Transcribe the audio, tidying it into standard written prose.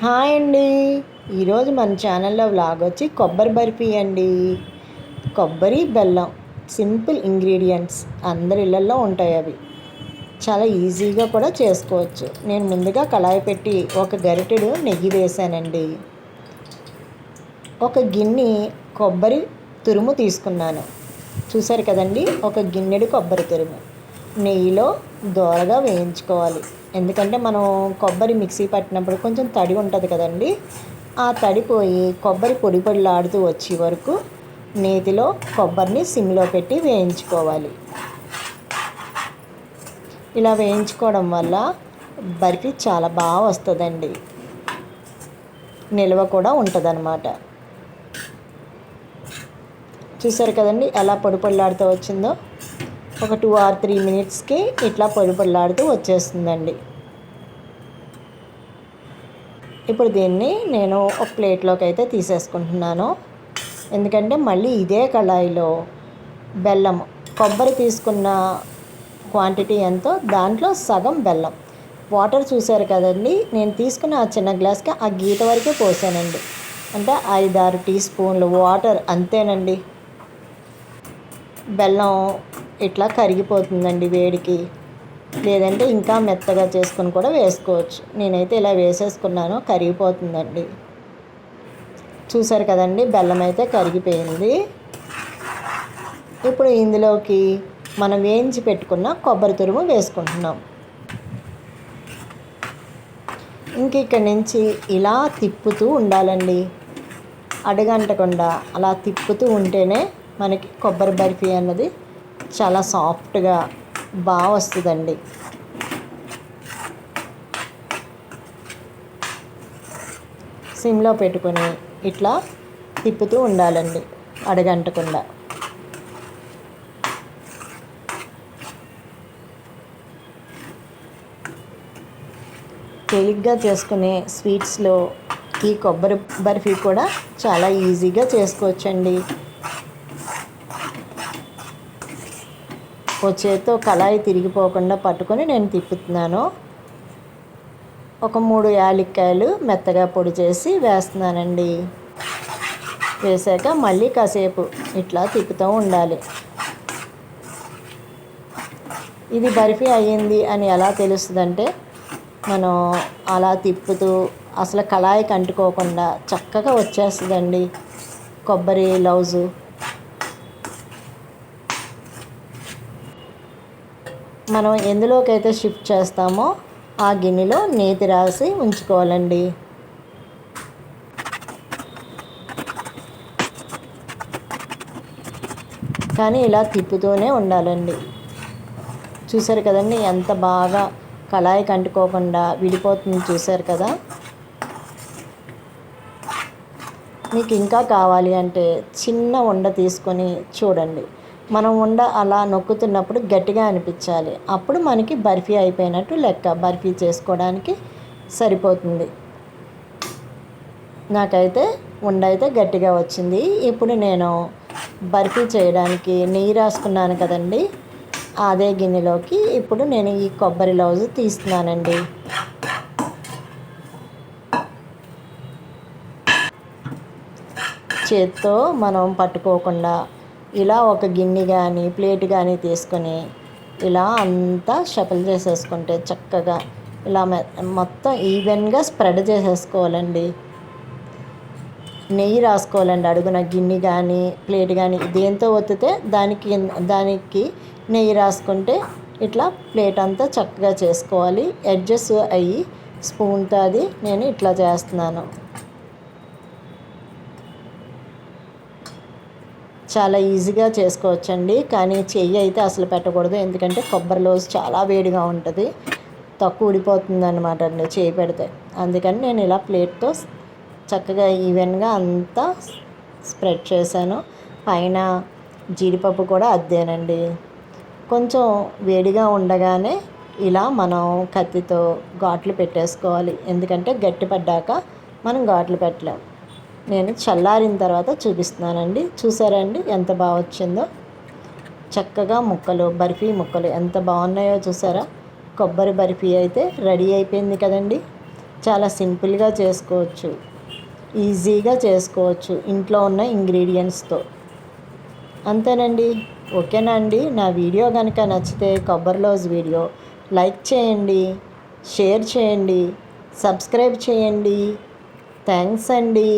Hi అండి. ఈరోజు మన ఛానల్లో వ్లాగ్ వచ్చి కొబ్బరి బర్ఫీ అండి. కొబ్బరి బెల్లం సింపుల్ ఇంగ్రీడియంట్స్ అందరి ఇళ్ళల్లో ఉంటాయి. అవి చాలా ఈజీగా కూడా చేసుకోవచ్చు. నేను ముందుగా కళాయి పెట్టి ఒక గరిటెడు నెయ్యి వేసానండి. ఒక గిన్నె కొబ్బరి తురుము తీసుకున్నాను. చూసారు కదండి, ఒక గిన్నెడు కొబ్బరి తురుము నెయ్యిలో దోరగా వేయించుకోవాలి. ఎందుకంటే మనం కొబ్బరి మిక్సీ పట్టినప్పుడు కొంచెం తడి ఉంటుంది కదండి, ఆ తడిపోయి కొబ్బరి పొడి పొడిలాడుతూ వచ్చే వరకు నేతిలో కొబ్బరిని సిమ్లో పెట్టి వేయించుకోవాలి. ఇలా వేయించుకోవడం వల్ల బర్ఫీ చాలా బాగా వస్తుందండి, నిల్వ కూడా ఉంటుందన్నమాట. చూసారు కదండి ఎలా పొడి పొడిలాడుతూ వచ్చిందో. ఒక 2 or 3 మినిట్స్కి ఇట్లా పొడి పొడిలాడుతూ వచ్చేస్తుందండి. ఇప్పుడు దీన్ని నేను ఒక ప్లేట్లోకి అయితే తీసేసుకుంటున్నాను. ఎందుకంటే మళ్ళీ ఇదే కళాయిలో బెల్లం, కొబ్బరి తీసుకున్న క్వాంటిటీ ఎంతో దాంట్లో సగం బెల్లం, వాటర్ చూసారు కదండి, నేను తీసుకున్న ఆ చిన్న గ్లాస్కి ఆ గీత వరకే పోసానండి. అంటే 5-6 టీ స్పూన్లు వాటర్ అంతేనండి. బెల్లం ఇట్లా కరిగిపోతుందండి వేడికి. లేదంటే ఇంకా మెత్తగా చేసుకుని కూడా వేసుకోవచ్చు. నేనైతే ఇలా వేసేసుకున్నాను, కరిగిపోతుందండి. చూసారు కదండి, బెల్లం అయితే కరిగిపోయింది. ఇప్పుడు ఇందులోకి మనం వేయించి పెట్టుకున్న కొబ్బరి తురుము వేసుకుంటున్నాం. ఇంక ఇక్కడి నుంచి ఇలా తిప్పుతూ ఉండాలండి, అడుగంటకుండా అలా తిప్పుతూ ఉంటేనే మనకి కొబ్బరి బర్ఫీ అన్నది చాలా సాఫ్ట్గా బాగా వస్తుందండి. సిమ్లో పెట్టుకొని ఇట్లా తిప్పుతూ ఉండాలండి, అడగంటకుండా. తేలిగ్గా చేసుకునే స్వీట్స్లో ఈ కొబ్బరి బర్ఫీ కూడా చాలా ఈజీగా చేసుకోవచ్చండి. ఓ చేత్తో కళాయి తిరిగిపోకుండా పట్టుకొని నేను తిప్పుతున్నాను. ఒక 3 యాలక్కాయలు మెత్తగా పొడి చేసి వేస్తున్నానండి. వేసాక మళ్ళీ కాసేపు ఇట్లా తిప్పుతూ ఉండాలి. ఇది బర్ఫీ అయ్యింది అని ఎలా తెలుస్తుందంటే, మనం అలా తిప్పుతూ అసలు కళాయికి అంటుకోకుండా చక్కగా వచ్చేస్తుందండి కొబ్బరి లౌజు. మనం ఎందులోకైతే షిఫ్ట్ చేస్తామో ఆ గిన్నెలో నేతి రాసి ఉంచుకోవాలండి. కానీ ఇలా తిప్పుతూనే ఉండాలండి. చూసారు కదండి ఎంత బాగా కళాయికి అంటుకోకుండా విడిపోతుంది, చూసారు కదా. మీకు ఇంకా కావాలి అంటే చిన్న ఉండ తీసుకొని చూడండి. మనం ఉండ అలా నొక్కుతున్నప్పుడు గట్టిగా అనిపించాలి, అప్పుడు మనకి బర్ఫీ అయిపోయినట్టు లెక్క. బర్ఫీ చేసుకోవడానికి సరిపోతుంది. నాకైతే ఉండ అయితే గట్టిగా వచ్చింది. ఇప్పుడు నేను బర్ఫీ చేయడానికి నెయ్యి రాసుకున్నాను కదండి, అదే గిన్నెలోకి ఇప్పుడు నేను ఈ కొబ్బరి లౌజు తీస్తున్నానండి. చేత్తో మనం పట్టుకోకుండా ఇలా ఒక గిన్నె కానీ ప్లేట్ కానీ తీసుకొని ఇలా అంతా షఫల్ చేసేసుకుంటే చక్కగా ఇలా మొత్తం ఈవెన్గా స్ప్రెడ్ చేసేసుకోవాలండి. నెయ్యి రాసుకోవాలండి అడుగున. గిన్నె కానీ ప్లేట్ కానీ దేంతో ఒత్తితే దానికి నెయ్యి రాసుకుంటే ఇట్లా ప్లేట్ అంతా చక్కగా చేసుకోవాలి. ఎడ్జెస్ అయ్యి స్పూన్తో అది నేను ఇట్లా చేస్తున్నాను. చాలా ఈజీగా చేసుకోవచ్చండి, కానీ చెయ్యి అయితే అసలు పెట్టకూడదు. ఎందుకంటే కొబ్బరి లోజు చాలా వేడిగా ఉంటుంది, తక్కువ ఊడిపోతుంది అనమాట అండి చేయి పెడితే. అందుకని నేను ఇలా ప్లేట్తో చక్కగా ఈవెన్గా అంతా స్ప్రెడ్ చేశాను. పైన జీడిపప్పు కూడా అద్దేనండి. కొంచెం వేడిగా ఉండగానే ఇలా మనం కత్తితో ఘాట్లు పెట్టేసుకోవాలి, ఎందుకంటే గట్టిపడ్డాక మనం ఘాట్లు పెట్టలేం. నేను చల్లారిన తర్వాత చూపిస్తున్నానండి. చూసారండి ఎంత బాగా వచ్చిందో. చక్కగా ముక్కలు, బర్ఫీ ముక్కలు ఎంత బాగున్నాయో చూసారా. కొబ్బరి బర్ఫీ అయితే రెడీ అయిపోయింది కదండి. చాలా సింపుల్గా చేసుకోవచ్చు, ఈజీగా చేసుకోవచ్చు ఇంట్లో ఉన్న ఇంగ్రీడియంట్స్తో. అంతేనండి. ఓకేనా అండి? నా వీడియో కనుక నచ్చితే కొబ్బరి లౌజ్ వీడియో లైక్ చేయండి, షేర్ చేయండి, సబ్స్క్రైబ్ చేయండి. థ్యాంక్స్ అండి.